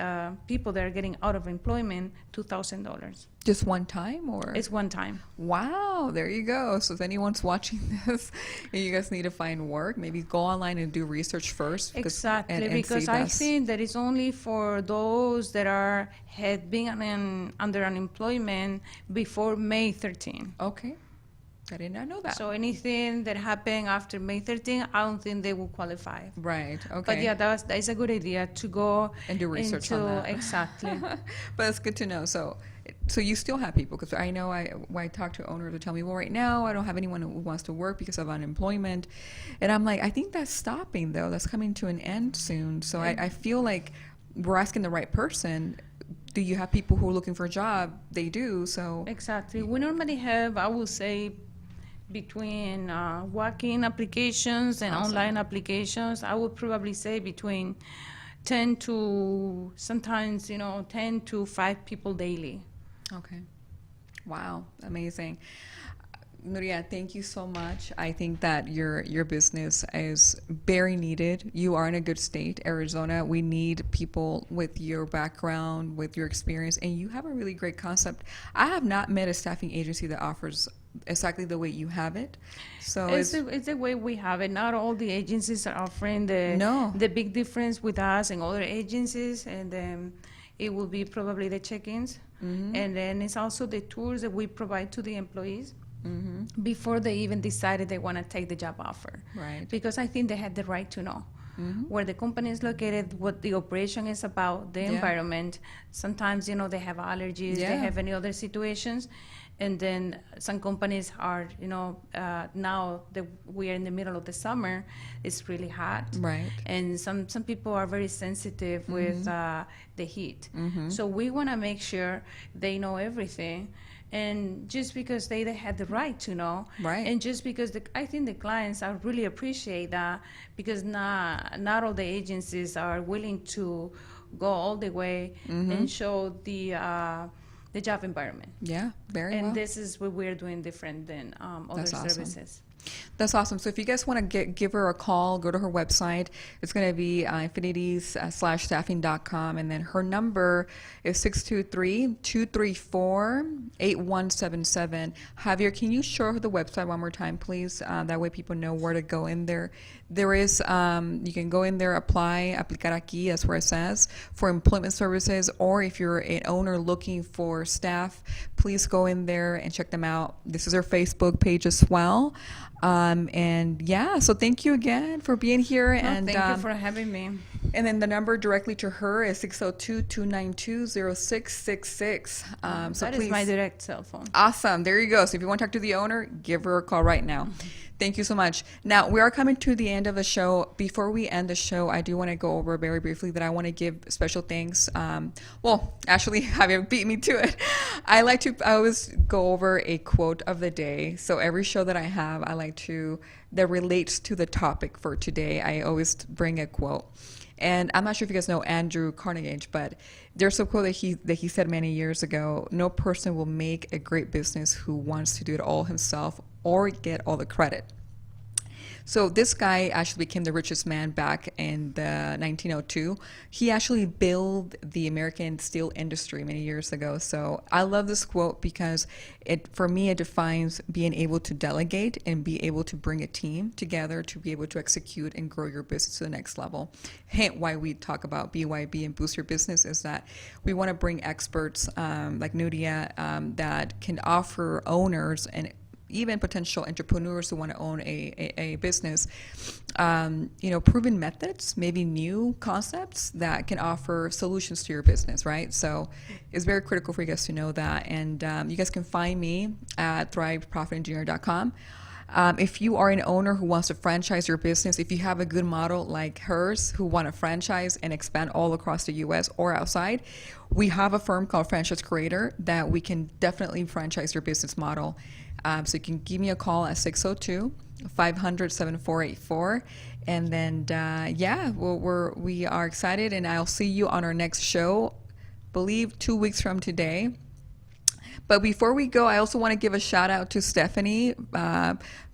people that are getting out of employment $2,000. Just one time, or? It's one time. Wow, there you go. So if anyone's watching this and you guys need to find work, maybe go online and do research first. Exactly, and because see I this. think that it's only for those that had been under unemployment before May 13. Okay. I did not know that. So anything that happened after May 13, I don't think they will qualify. Right. Okay. But yeah, that is a good idea to go And do research on that. Exactly. But it's good to know. So you still have people, because I know when I talk to owners who tell me, well, right now I don't have anyone who wants to work because of unemployment, and I'm like, I think that's stopping though. That's coming to an end soon. So I feel like we're asking the right person. Do you have people who are looking for a job? They do. So Exactly. We normally have, I would say, between walk-in applications and Awesome. online applications, I would probably say between 10 to sometimes, 10 to 5 people daily. Okay. Wow. Amazing. Nuria, thank you so much. I think that your business is very needed. You are in a good state, Arizona. We need people with your background, with your experience, and you have a really great concept. I have not met a staffing agency that offers exactly the way you have it. So It's the way we have it. Not all the agencies are offering No. the big difference with us and other agencies, and then it will be probably the check-ins. And then it's also the tours that we provide to the employees before they even decided they want to take the job offer. Right. Because I think they have the right to know where the company is located, what the operation is about, the Yeah. environment. Sometimes, they have allergies, Yeah. they have any other situations. And then some companies are, now that we are in the middle of the summer, it's really hot. Right. And some people are very sensitive with the heat. So we want to make sure they know everything. And just because they had the right to know, Right. and just because I think the clients are really appreciate that, because not all the agencies are willing to go all the way and show the job environment. Yeah, very And well. this is what we're doing different than other That's awesome. services. That's awesome. So if you guys want to give her a call, go to her website. It's going to be infinities/staffing.com. And then her number is 623-234-8177. Javier, can you show her the website one more time, please? That way people know where to go in there. There is, you can go in there, aplicar aquí, that's where it says, for employment services. Or if you're an owner looking for staff, please go in there and check them out. This is her Facebook page as well. And yeah, so thank you again for being here. And Thank you for having me. and then the number directly to her is 602-292-0666. So That please. is my direct cell phone. Awesome. There you go. So if you want to talk to the owner, give her a call right now. Thank you so much. Now, we are coming to the end of the show. Before we end the show, I do want to go over very briefly that I want to give special thanks. Well, actually, Javier beat me to it. I always go over a quote of the day. So every show that I have, that relates to the topic for today, I always bring a quote. And I'm not sure if you guys know Andrew Carnegie, but there's a quote that he said many years ago: no person will make a great business who wants to do it all himself or get all the credit. So this guy actually became the richest man back in 1902. He actually built the American steel industry many years ago. So I love this quote because for me, it defines being able to delegate and be able to bring a team together to be able to execute and grow your business to the next level. Hence why we talk about BYB and Boost Your Business is that we want to bring experts like Nuria that can offer owners and even potential entrepreneurs who want to own a business, proven methods, maybe new concepts that can offer solutions to your business, right? So it's very critical for you guys to know that. And you guys can find me at thriveprofitengineer.com. If you are an owner who wants to franchise your business, if you have a good model like hers who want to franchise and expand all across the U.S. or outside, we have a firm called Franchise Creator that we can definitely franchise your business model. So you can give me a call at 602-500-7484. And then, we are excited, and I'll see you on our next show, believe 2 weeks from today. But before we go, I also want to give a shout out to Stephanie,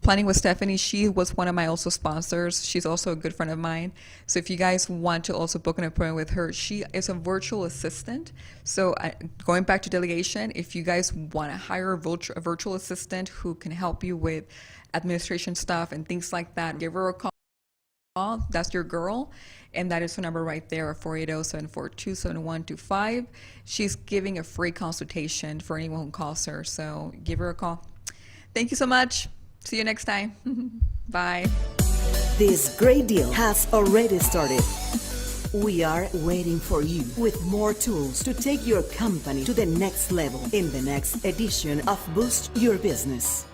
Planning with Stephanie. She was one of my also sponsors. She's also a good friend of mine. So if you guys want to also book an appointment with her, she is a virtual assistant. So going back to delegation, if you guys want to hire a virtual assistant who can help you with administration stuff and things like that, give her a call. That's your girl. And that is her number right there, 480-742-7125. She's giving a free consultation for anyone who calls her. So give her a call. Thank you so much. See you next time. Bye. This great deal has already started. We are waiting for you with more tools to take your company to the next level in the next edition of Boost Your Business.